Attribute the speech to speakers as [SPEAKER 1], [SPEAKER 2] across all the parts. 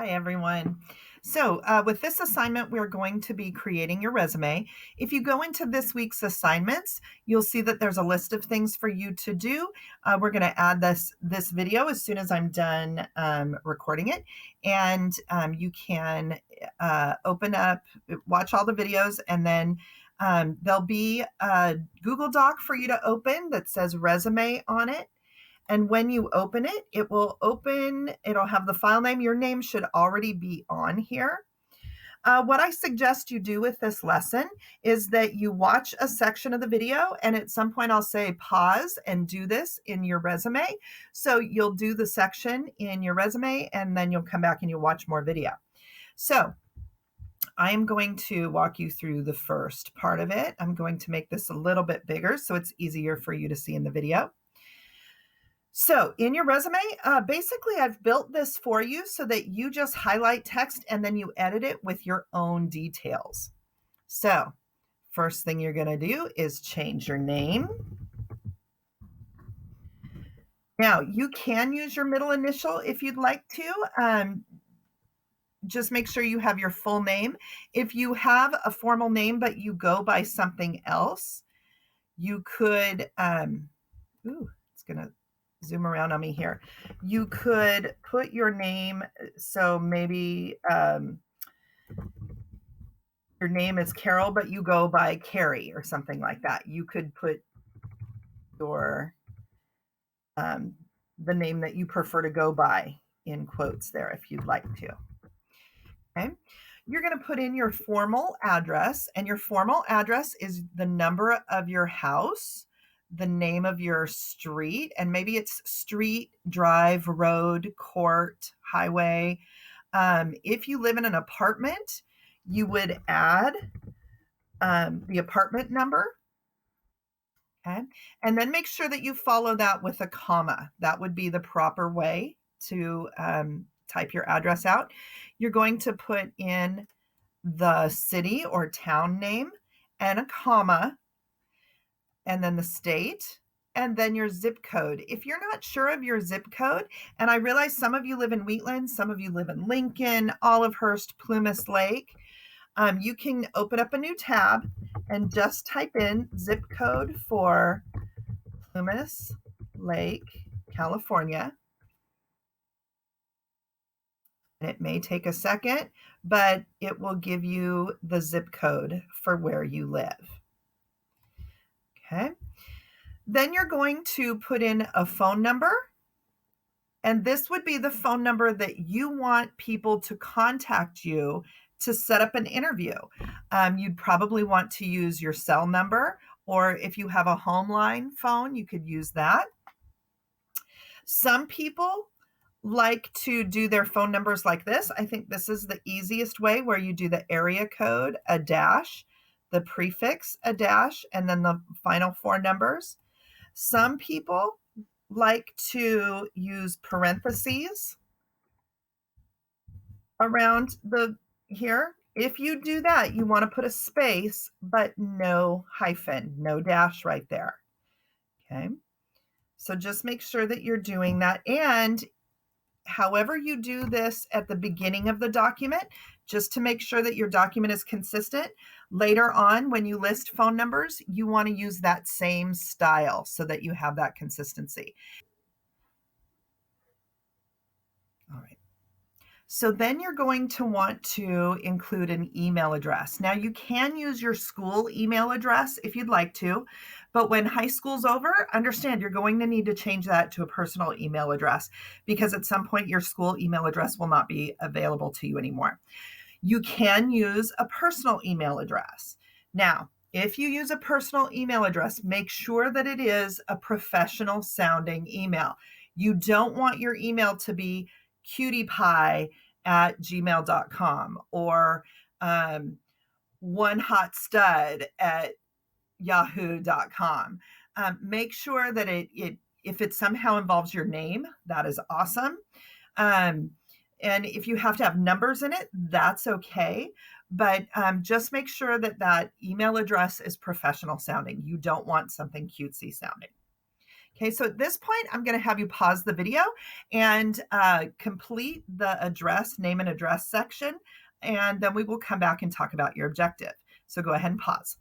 [SPEAKER 1] Hi, everyone. So, with this assignment, we're going to be creating your resume. If you go into this week's assignments, you'll see that there's a list of things for you to do. We're going to add this video as soon as I'm done recording it, and you can open up, watch all the videos, and then there'll be a Google Doc for you to open that says resume on it. And when you open it, it'll have the file name. Your name should already be on here. What I suggest you do with this lesson is that you watch a section of the video, and at some point I'll say pause and do this in your resume. So you'll do the section in your resume, and then you'll come back and you'll watch more video. So I am going to walk you through the first part of it. I'm going to make this a little bit bigger so it's easier for you to see in the video. So in your resume, basically I've built this for you so that you just highlight text and then you edit it with your own details. So first thing you're going to do is change your name. Now you can use your middle initial if you'd like to. Just make sure you have your full name. If you have a formal name but you go by something else, you could, it's going to zoom around on me here. You could put your name, so maybe your name is Carol, but you go by Carrie or something like that. You could put your the name that you prefer to go by in quotes there if you'd like to. Okay. You're going to put in your formal address, and your formal address is the number of your house, the name of your street, and maybe it's street, drive, road, court, highway. If you live in an apartment, you would add the apartment number. Okay. And then make sure that you follow that with a comma. That would be the proper way to type your address out. You're going to put in the city or town name and a comma, and then the state, and then your zip code. If you're not sure of your zip code, and I realize some of you live in Wheatland, some of you live in Lincoln, Olivehurst, Plumas Lake, you can open up a new tab and just type in zip code for Plumas Lake, California. And it may take a second, but it will give you the zip code for where you live. Okay. Then you're going to put in a phone number, and this would be the phone number that you want people to contact you to set up an interview. You'd probably want to use your cell number, or if you have a home line phone, you could use that. Some people like to do their phone numbers like this. I think this is the easiest way, where you do the area code, a dash, the prefix, a dash, and then the final four numbers. Some people like to use parentheses around here. If you do that, you want to put a space, but no hyphen, no dash right there. Okay. So just make sure that you're doing that. And however you do this at the beginning of the document, just to make sure that your document is consistent, later on when you list phone numbers, you want to use that same style so that you have that consistency. All right. So then you're going to want to include an email address. Now you can use your school email address if you'd like to, but when high school's over, understand you're going to need to change that to a personal email address, because at some point your school email address will not be available to you anymore. You can use a personal email address. Now, if you use a personal email address, make sure that it is a professional sounding email. You don't want your email to be cutiepie@gmail.com or onehot@yahoo.com. Make sure that if it somehow involves your name, that is awesome. And if you have to have numbers in it, that's okay. But just make sure that email address is professional sounding. You don't want something cutesy sounding. Okay, so at this point, I'm going to have you pause the video and complete the address, name and address section, and then we will come back and talk about your objective. So go ahead and pause.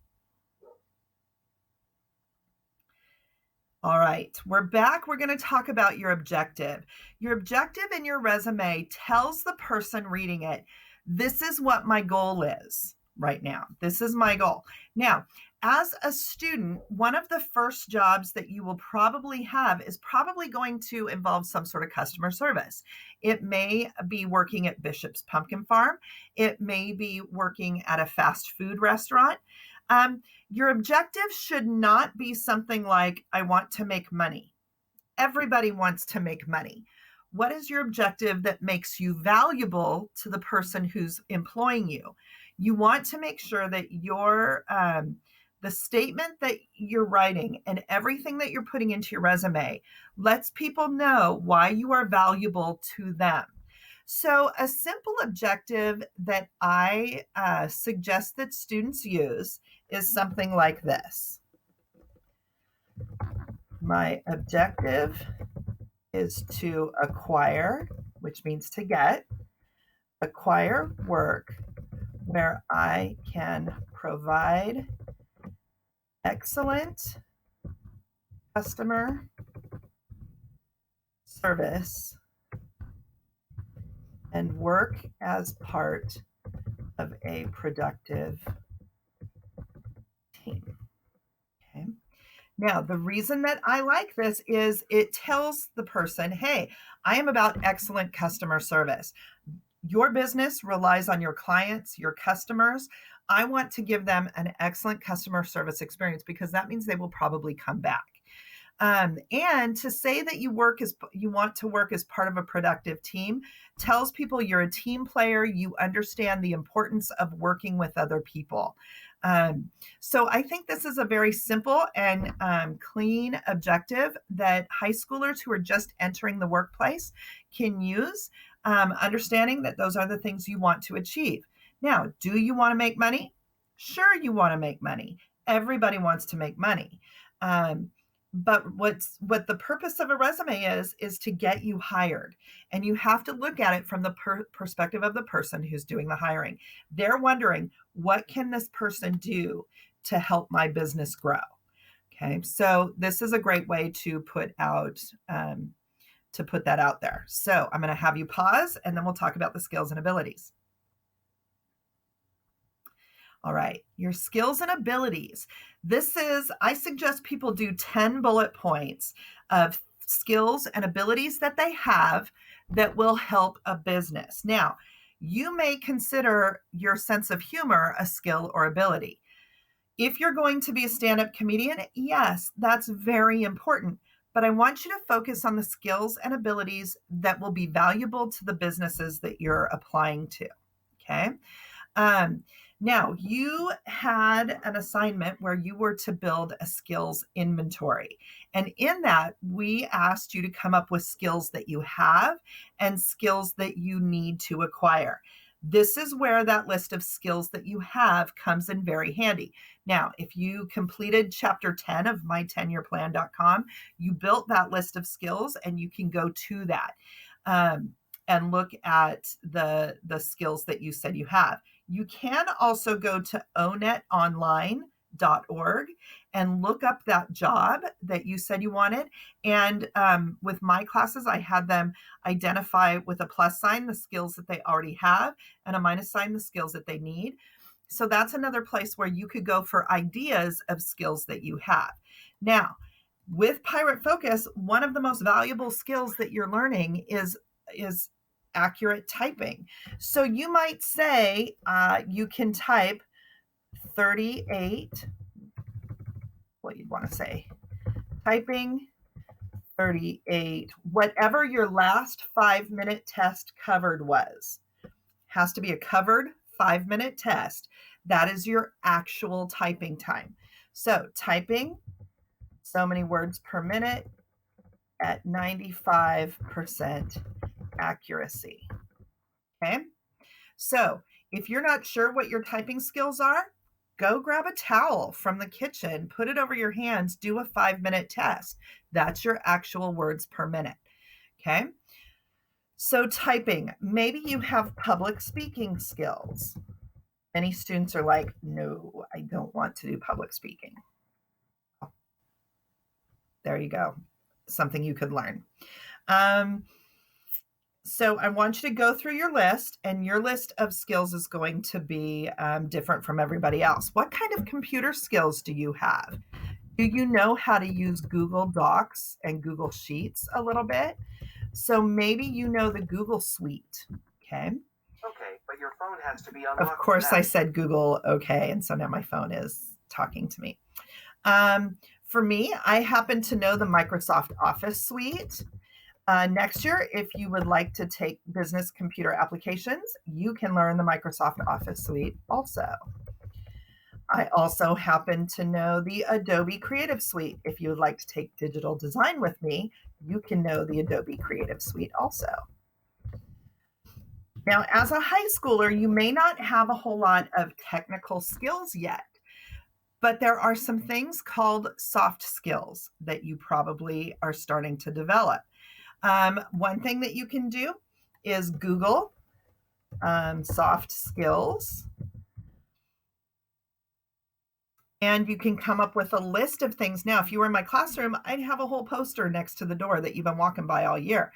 [SPEAKER 1] All right, we're back. We're going to talk about your objective. Your objective in your resume tells the person reading it, this is what my goal is right now. This is my goal. Now, as a student, one of the first jobs that you will probably have is probably going to involve some sort of customer service. It may be working at Bishop's Pumpkin Farm. It may be working at a fast food restaurant. Your objective should not be something like, I want to make money. Everybody wants to make money. What is your objective that makes you valuable to the person who's employing you? You want to make sure that the statement that you're writing and everything that you're putting into your resume lets people know why you are valuable to them. So a simple objective that I suggest that students use is something like this. My objective is to acquire, which means to acquire work where I can provide excellent customer service and work as part of a productive team. Okay. Now, the reason that I like this is it tells the person, hey, I am about excellent customer service. Your business relies on your clients, your customers. I want to give them an excellent customer service experience because that means they will probably come back. And to say that you want to work as part of a productive team tells people you're a team player. You understand the importance of working with other people. So I think this is a very simple and clean objective that high schoolers who are just entering the workplace can use, understanding that those are the things you want to achieve. Now, do you want to make money? Sure, you want to make money. Everybody wants to make money. But what the purpose of a resume is to get you hired. And you have to look at it from the perspective of the person who's doing the hiring. They're wondering, what can this person do to help my business grow? Okay, so this is a great way to put that out there. So I'm going to have you pause and then we'll talk about the skills and abilities. All right, your skills and abilities. I suggest people do 10 bullet points of skills and abilities that they have that will help a business. Now, you may consider your sense of humor a skill or ability. If you're going to be a stand-up comedian, yes, that's very important. But I want you to focus on the skills and abilities that will be valuable to the businesses that you're applying to. Okay. Now, you had an assignment where you were to build a skills inventory. And in that, we asked you to come up with skills that you have and skills that you need to acquire. This is where that list of skills that you have comes in very handy. Now, if you completed chapter 10 of my10yearplan.com, you built that list of skills and you can go to that and look at the skills that you said you have. You can also go to onetonline.org and look up that job that you said you wanted. And with my classes, I had them identify with a plus sign the skills that they already have and a minus sign the skills that they need. So that's another place where you could go for ideas of skills that you have. Now, with Pirate Focus, one of the most valuable skills that you're learning is accurate typing. So you might say you can type 38, what you'd want to say, typing 38, whatever your last 5-minute test covered was. Has to be a covered 5-minute test. That is your actual typing time. So typing so many words per minute at 95% accuracy. Okay. So if you're not sure what your typing skills are, Go grab a towel from the kitchen, put it over your hands, do a 5-minute test. That's your actual words per minute. Okay. So typing, maybe you have public speaking skills. Many students are like, no, I don't want to do public speaking. There you go. Something you could learn. So I want you to go through your list, and your list of skills is going to be different from everybody else. What kind of computer skills do you have? Do you know how to use Google Docs and Google Sheets a little bit? So maybe you know the Google Suite. Okay.
[SPEAKER 2] Okay, but your phone has to be unlocked.
[SPEAKER 1] Of course, I said Google okay, and so now my phone is talking to me. For me, I happen to know the Microsoft Office Suite. Next year, if you would like to take business computer applications, you can learn the Microsoft Office Suite also. I also happen to know the Adobe Creative Suite. If you would like to take digital design with me, you can know the Adobe Creative Suite also. Now, as a high schooler, you may not have a whole lot of technical skills yet, but there are some things called soft skills that you probably are starting to develop. One thing that you can do is Google soft skills, and you can come up with a list of things. Now, if you were in my classroom, I'd have a whole poster next to the door that you've been walking by all year.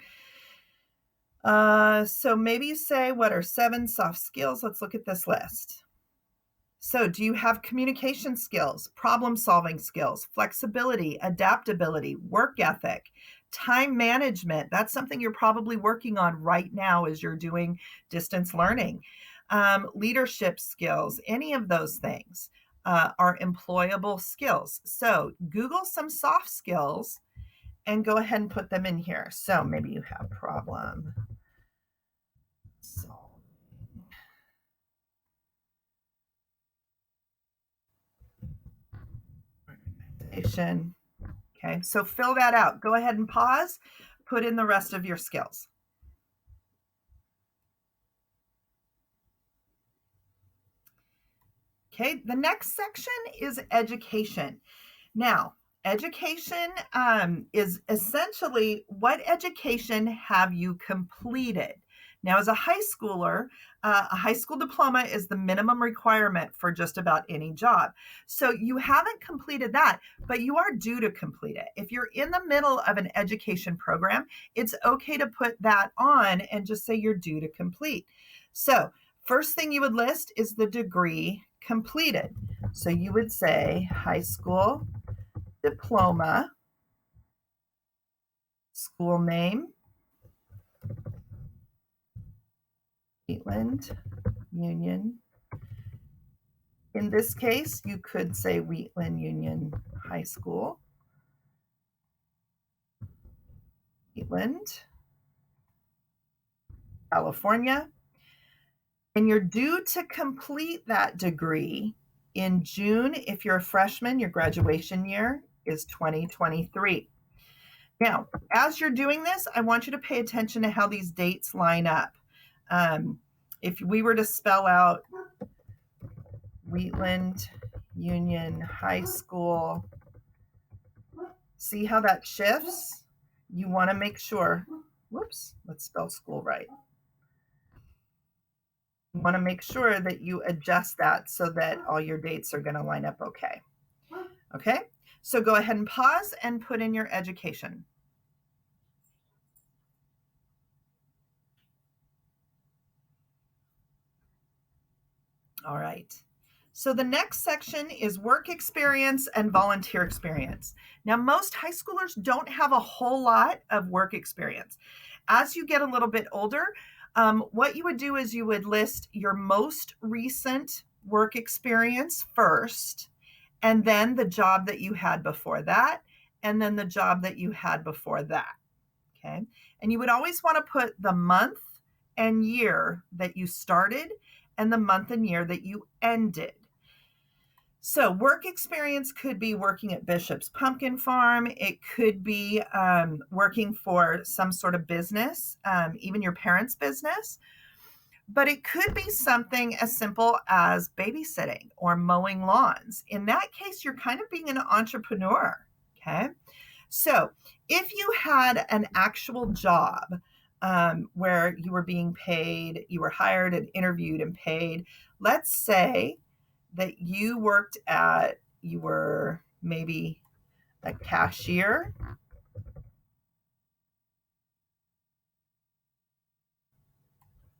[SPEAKER 1] So maybe you say, what are 7 soft skills? Let's look at this list. So do you have communication skills, problem-solving skills, flexibility, adaptability, work ethic, time management? That's something you're probably working on right now as you're doing distance learning. Leadership skills, any of those things are employable skills. So Google some soft skills and go ahead and put them in here. So maybe you have problem solving. Okay, so fill that out. Go ahead and pause, put in the rest of your skills. Okay, the next section is education. Now, education is essentially what education have you completed? Now, as a high schooler, a high school diploma is the minimum requirement for just about any job. So you haven't completed that, but you are due to complete it. If you're in the middle of an education program, it's okay to put that on and just say you're due to complete. So first thing you would list is the degree completed. So you would say high school diploma, school name, Wheatland Union. In this case, you could say Wheatland Union High School, Wheatland, California. And you're due to complete that degree in June. If you're a freshman, your graduation year is 2023. Now, as you're doing this, I want you to pay attention to how these dates line up. If we were to spell out Wheatland Union High School, see how that shifts? You want to make sure, whoops, let's spell school right. You want to make sure that you adjust that so that all your dates are going to line up okay. Okay, so go ahead and pause and put in your education. All right. So the next section is work experience and volunteer experience. Now, most high schoolers don't have a whole lot of work experience. As you get a little bit older, what you would do is you would list your most recent work experience first, and then the job that you had before that, and then the job that you had before that. Okay. And you would always want to put the month and year that you started and the month and year that you ended. So work experience could be working at Bishop's Pumpkin Farm. It could be working for some sort of business, even your parents' business. But it could be something as simple as babysitting or mowing lawns. In that case, you're kind of being an entrepreneur. Okay. So if you had an actual job where you were being paid, you were hired and interviewed and paid, let's say that you were maybe a cashier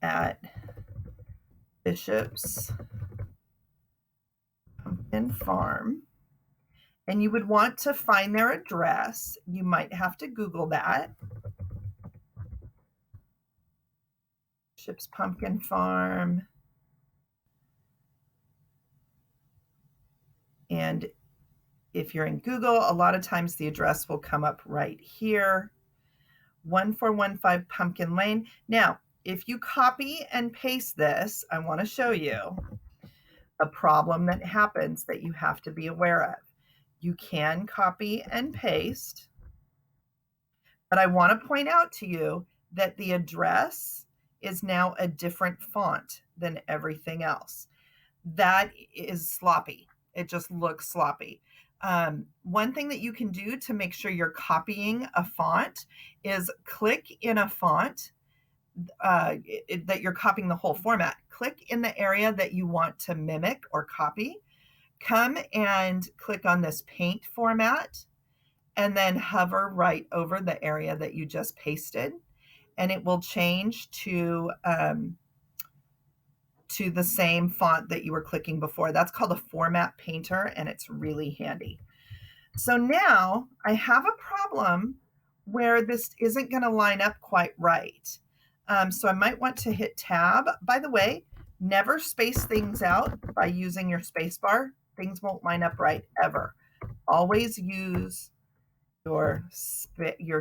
[SPEAKER 1] at Bishop's Pumpkin Farm, and you would want to find their address. You might have to Google that. Bishop's Pumpkin Farm. And if you're in Google, a lot of times the address will come up right here, 1415 Pumpkin Lane. Now, if you copy and paste this, I want to show you a problem that happens that you have to be aware of. You can copy and paste, but I want to point out to you that the address is now a different font than everything else. That is sloppy. It just looks sloppy. One thing that you can do to make sure you're copying a font is click in a font that you're copying the whole format. Click in the area that you want to mimic or copy. Come and click on this paint format and then hover right over the area that you just pasted, and it will change to the same font that you were clicking before. That's called a format painter, and it's really handy. So now I have a problem where this isn't going to line up quite right. So I might want to hit tab. By the way, never space things out by using your space bar. Things won't line up right ever. Always use your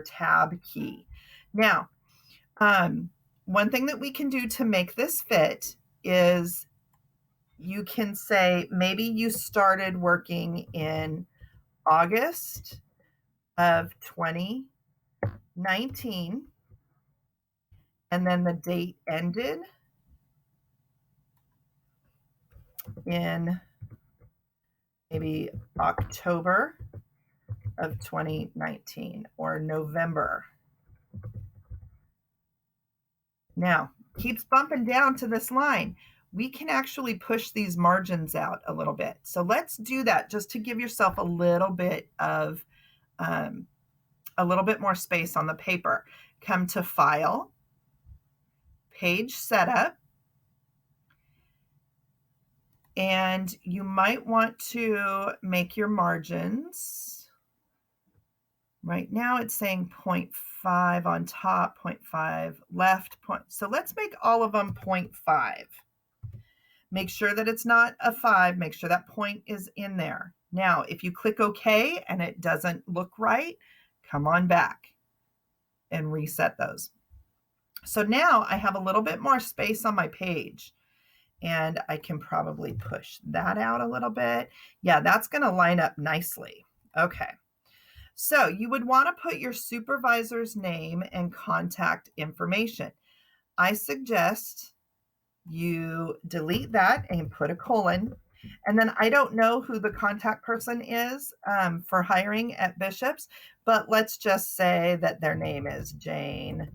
[SPEAKER 1] tab key. Now, one thing that we can do to make this fit is you can say maybe you started working in August of 2019, and then the date ended in maybe October of 2019 or November. Now, keeps bumping down to this line. We can actually push these margins out a little bit. So let's do that just to give yourself a little bit more space on the paper. Come to File, Page Setup, and you might want to make your margins. Right now it's saying 0.5 on top, 0.5 left. So let's make all of them 0.5. Make sure that it's not a 5. Make sure that point is in there. Now, if you click OK and it doesn't look right, come on back and reset those. So now I have a little bit more space on my page, and I can probably push that out a little bit. Yeah, that's going to line up nicely. Okay. So you would want to put your supervisor's name and contact information. I suggest you delete that and put a colon. And then I don't know who the contact person is for hiring at Bishop's, but let's just say that their name is Jane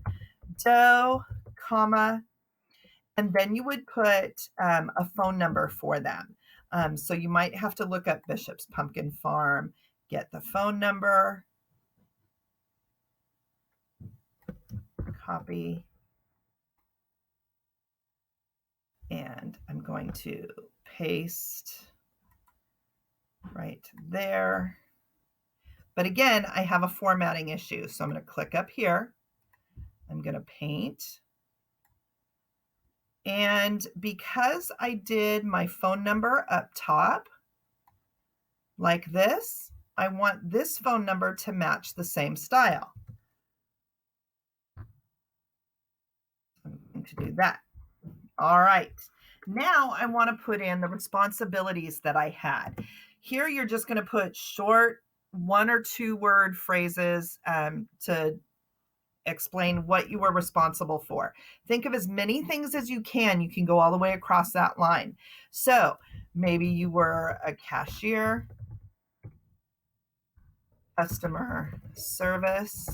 [SPEAKER 1] Doe, comma, and then you would put a phone number for them. So you might have to look up Bishop's Pumpkin Farm, get the phone number, copy, and I'm going to paste right there. But again, I have a formatting issue, so I'm going to click up here. I'm going to paint. And because I did my phone number up top like this, I want this phone number to match the same style. I'm going to do that. All right. Now I want to put in the responsibilities that I had. Here you're just going to put short 1 or 2 word phrases explain what you were responsible for. Think of as many things as you can. You can go all the way across that line. So maybe you were a cashier, customer service.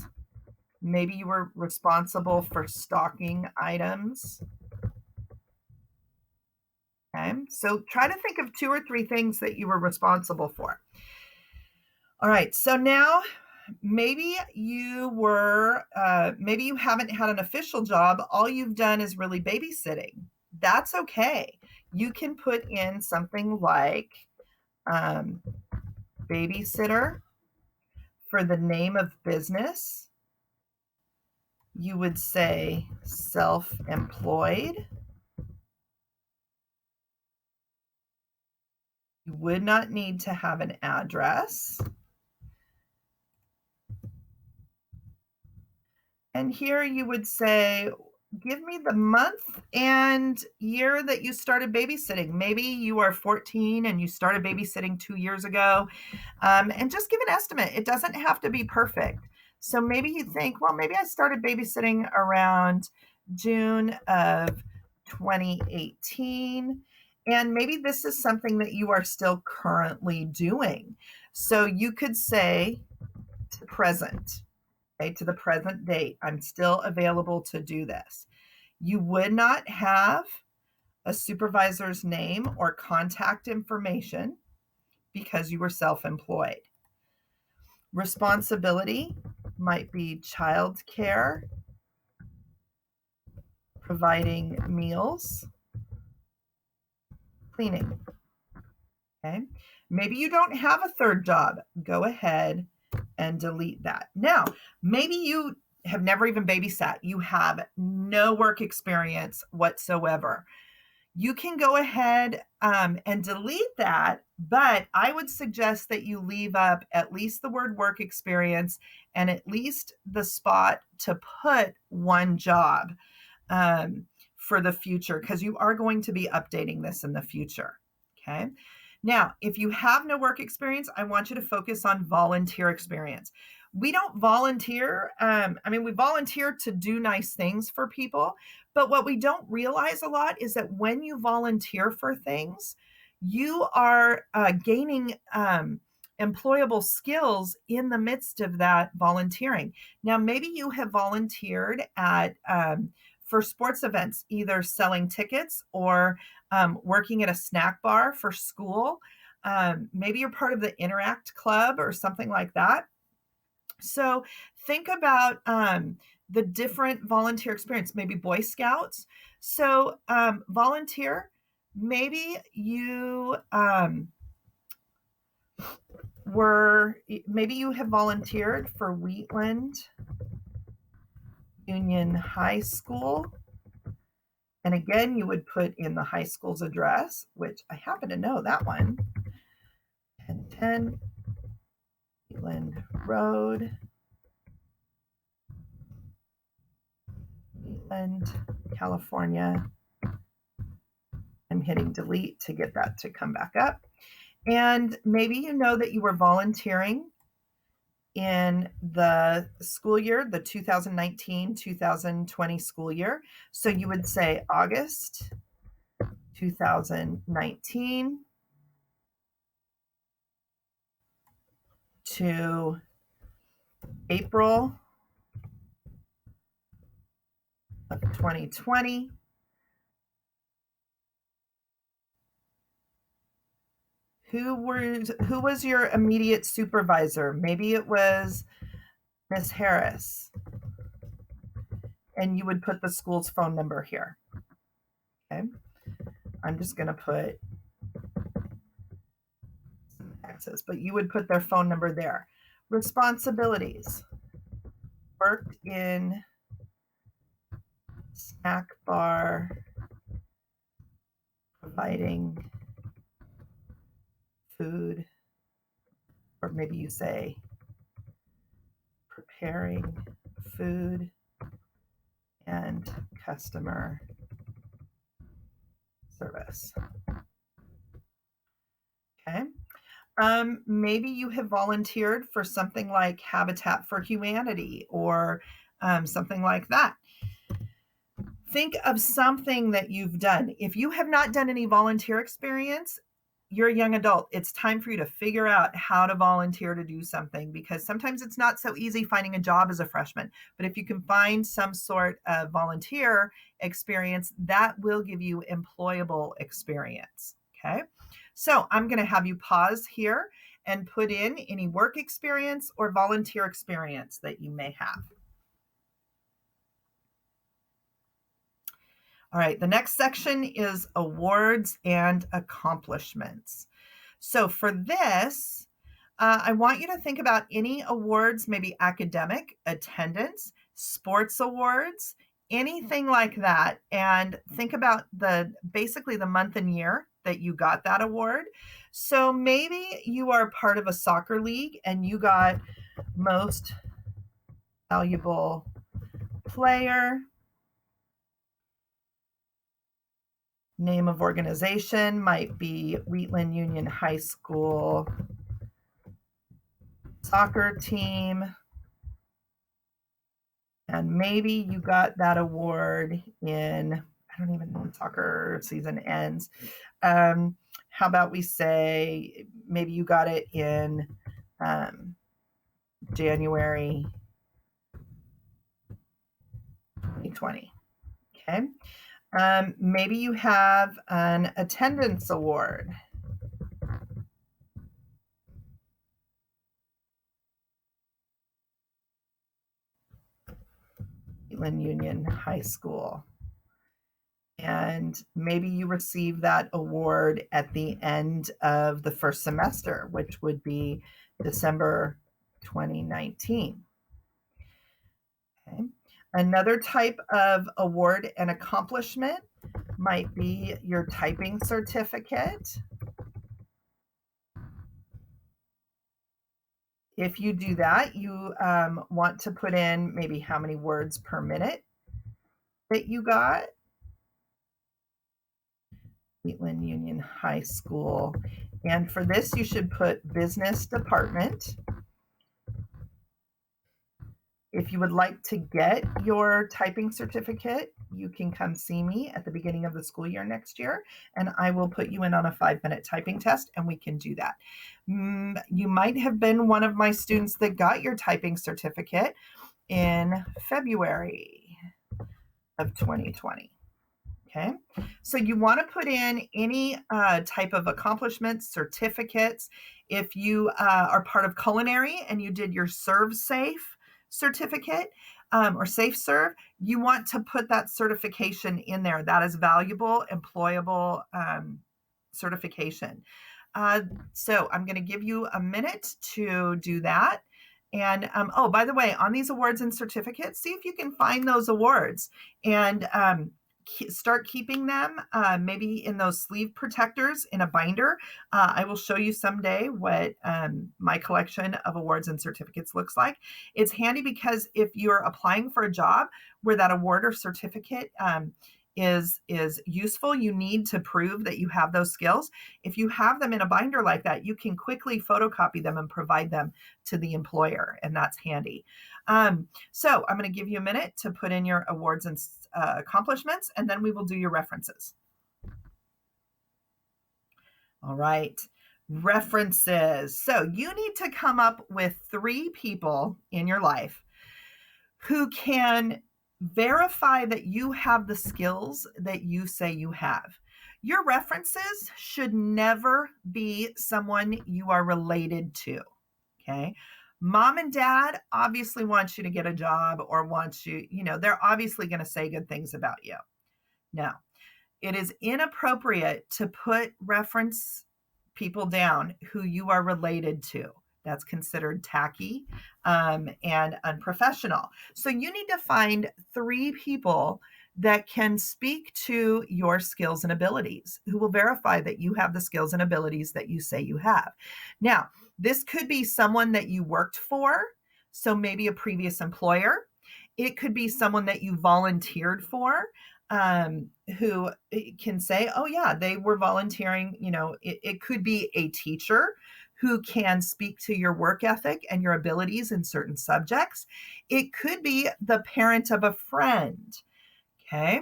[SPEAKER 1] Maybe you were responsible for stocking items. Okay, so try to think of 2 or 3 things that you were responsible for. All right, so now maybe you maybe you haven't had an official job. All you've done is really babysitting. That's okay. You can put in something like babysitter for the name of business. You would say self-employed. You would not need to have an address. And here you would say, give me the month and year that you started babysitting. Maybe you are 14 and you started babysitting 2 years ago. And just give an estimate. It doesn't have to be perfect. So maybe you think, well, maybe I started babysitting around June of 2018. And maybe this is something that you are still currently doing. So you could say to present, okay, to the present date, I'm still available to do this. You would not have a supervisor's name or contact information because you were self-employed. Responsibility might be child care, providing meals, cleaning. Okay. Maybe you don't have a third job. Go ahead and delete that. Now, maybe you have never even babysat. You have no work experience whatsoever. You can go ahead and delete that, but I would suggest that you leave up at least the word work experience and at least the spot to put one job for the future, because you are going to be updating this in the future. Okay. Now, if you have no work experience, I want you to focus on volunteer experience. We don't volunteer. We volunteer to do nice things for people. But what we don't realize a lot is that when you volunteer for things, you are gaining employable skills in the midst of that volunteering. Now, maybe you have volunteered at for sports events, either selling tickets or working at a snack bar for school. Maybe you're part of the Interact Club or something like that. So think about the different volunteer experience, maybe Boy Scouts. So volunteer, maybe you maybe you have volunteered for Wheatland Union High School. And again, you would put in the high school's address, which I happen to know that one. 1010 Wheatland Road, Wheatland, California. I'm hitting delete to get that to come back up. And maybe you know that you were volunteering in the school year, the 2019-2020 school year. So you would say August 2019 to April of 2020. Who was your immediate supervisor? Maybe it was Miss Harris. And you would put the school's phone number here. Okay. I'm just going to put Texas, but you would put their phone number there. Responsibilities. Worked in snack bar, providing food, or maybe you say preparing food and customer service. Okay. Maybe you have volunteered for something like Habitat for Humanity or something like that. Think of something that you've done. If you have not done any volunteer experience, you're a young adult. It's time for you to figure out how to volunteer to do something, because sometimes it's not so easy finding a job as a freshman. But if you can find some sort of volunteer experience, that will give you employable experience. Okay. So I'm going to have you pause here and put in any work experience or volunteer experience that you may have. All right, the next section is awards and accomplishments. So for this, I want you to think about any awards, maybe academic, attendance, sports awards, anything like that, and think about basically the month and year that you got that award. So maybe you are part of a soccer league and you got most valuable player. Name of organization might be Wheatland Union High School soccer team. And maybe you got that award in, I don't even know when soccer season ends. How about we say maybe you got it in January 2020. Okay. Maybe you have an attendance award. Wheatland Union High School. And maybe you receive that award at the end of the first semester, which would be December 2019. Okay. Another type of award and accomplishment might be your typing certificate. If you do that, you want to put in maybe how many words per minute that you got. Wheatland Union High School. And for this, you should put business department. If you would like to get your typing certificate, you can come see me at the beginning of the school year next year, and I will put you in on a 5-minute typing test, and we can do that. You might have been one of my students that got your typing certificate in February of 2020. Okay, so you want to put in any type of accomplishments, certificates. If you are part of culinary and you did your Serve Safe certificate or Safe Serve, you want to put that certification in there. That is valuable, employable certification. So I'm going to give you a minute to do that. And oh, by the way, on these awards and certificates, see if you can find those awards and start keeping them maybe in those sleeve protectors in a binder. I will show you someday what my collection of awards and certificates looks like. It's handy because if you're applying for a job where that award or certificate is useful, you need to prove that you have those skills. If you have them in a binder like that, you can quickly photocopy them and provide them to the employer, and that's handy. So I'm going to give you a minute to put in your awards and accomplishments, and then we will do your references. All right, references. So you need to come up with 3 people in your life who can verify that you have the skills that you say you have. Your references should never be someone you are related to, okay? Mom and dad obviously want you to get a job or want you, they're obviously going to say good things about you. No, it is inappropriate to put reference people down who you are related to. That's considered tacky and unprofessional. So you need to find 3 people that can speak to your skills and abilities, who will verify that you have the skills and abilities that you say you have. Now, this could be someone that you worked for, so maybe a previous employer. It could be someone that you volunteered for, who can say, oh yeah, they were volunteering. It could be a teacher who can speak to your work ethic and your abilities in certain subjects. It could be the parent of a friend. Okay.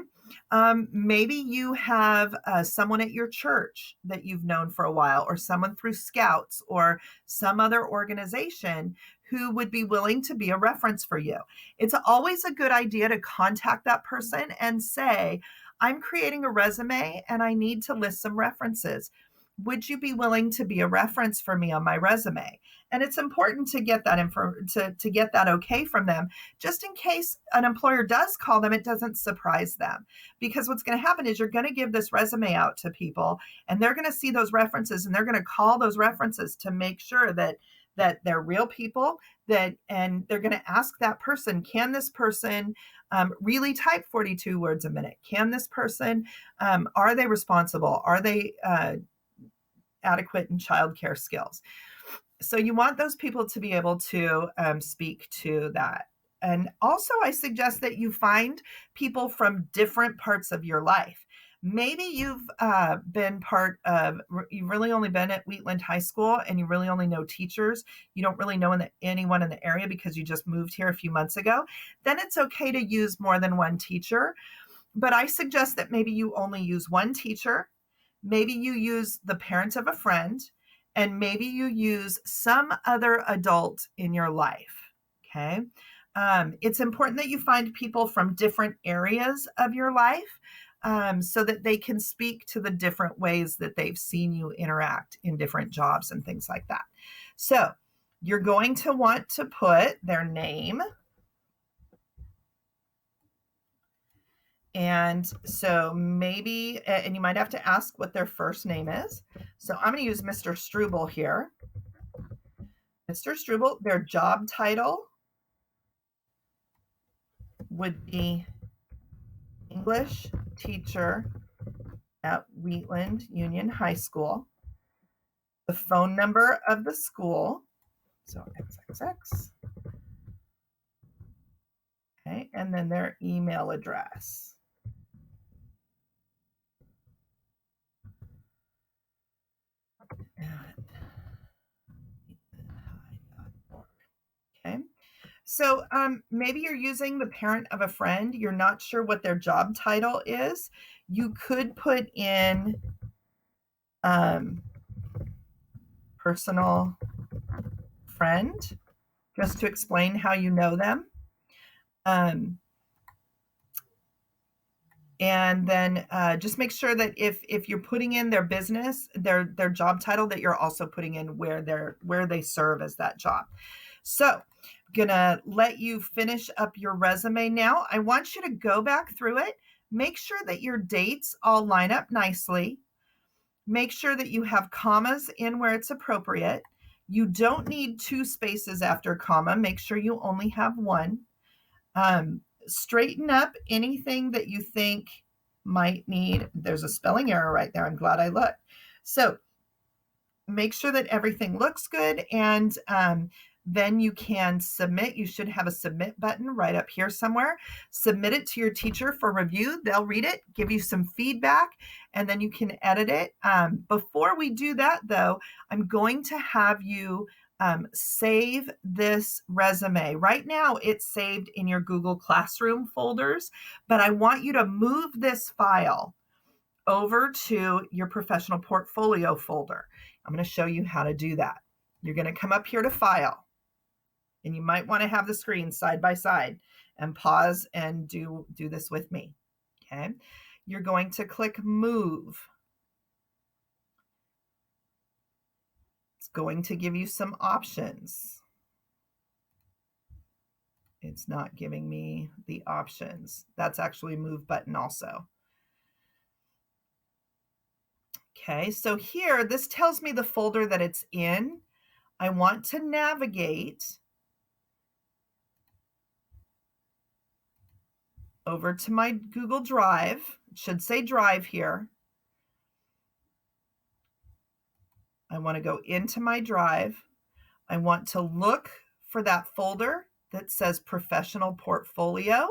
[SPEAKER 1] Maybe you have someone at your church that you've known for a while, or someone through Scouts or some other organization who would be willing to be a reference for you. It's always a good idea to contact that person and say, I'm creating a resume and I need to list some references. Would you be willing to be a reference for me on my resume? And it's important to get that to get that okay from them, just in case an employer does call them, it doesn't surprise them. Because what's going to happen is you're going to give this resume out to people and they're going to see those references and they're going to call those references to make sure that they're real people, and they're going to ask that person, can this person really type 42 words a minute? Can this person, are they responsible? Are they adequate in childcare skills? So you want those people to be able to speak to that. And also, I suggest that you find people from different parts of your life. Maybe you've you've really only been at Wheatland High School and you really only know teachers. You don't really know anyone in the area because you just moved here a few months ago. Then it's okay to use more than one teacher. But I suggest that maybe you only use one teacher. Maybe you use the parent of a friend, and maybe you use some other adult in your life. Okay. It's important that you find people from different areas of your life so that they can speak to the different ways that they've seen you interact in different jobs and things like that. So you're going to want to put their name. And so maybe, and you might have to ask what their first name is. So I'm going to use Mr. Struble here. Mr. Struble, their job title would be English teacher at Wheatland Union High School. The phone number of the school, so XXX. Okay, and then their email address. Okay. So maybe you're using the parent of a friend. You're not sure what their job title is. You could put in personal friend just to explain how you know them. And then just make sure that if you're putting in their business, their job title, that you're also putting in where they serve as that job. So I'm gonna let you finish up your resume now. I want you to go back through it. Make sure that your dates all line up nicely. Make sure that you have commas in where it's appropriate. You don't need 2 spaces after comma. Make sure you only have 1. Straighten up anything that you think might need. There's a spelling error right there. I'm glad I looked. So make sure that everything looks good, and then you can submit. You should have a submit button right up here somewhere. Submit it to your teacher for review. They'll read it, give you some feedback, and then you can edit it. Before we do that, though, I'm going to have you save this resume. Right now, it's saved in your Google Classroom folders, but I want you to move this file over to your professional portfolio folder. I'm going to show you how to do that. You're going to come up here to File, and you might want to have the screen side by side and pause and do this with me. Okay. You're going to click Move. It's going to give you some options. It's not giving me the options. That's actually a Move button also. Okay, so here, this tells me the folder that it's in. I want to navigate over to my Google Drive. It should say Drive here. I want to go into my Drive. I want to look for that folder that says Professional Portfolio.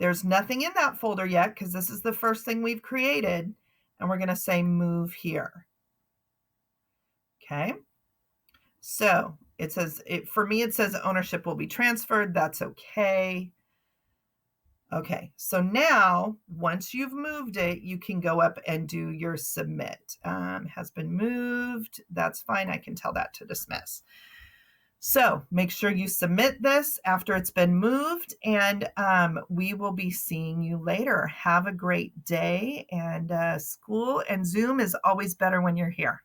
[SPEAKER 1] There's nothing in that folder yet because this is the first thing we've created, and we're going to say Move here. Okay. So it says, for me, it says ownership will be transferred. That's okay. Okay, so now once you've moved it, you can go up and do your submit. Has been moved. That's fine. I can tell that to dismiss. So make sure you submit this after it's been moved, and we will be seeing you later. Have a great day, and school and Zoom is always better when you're here.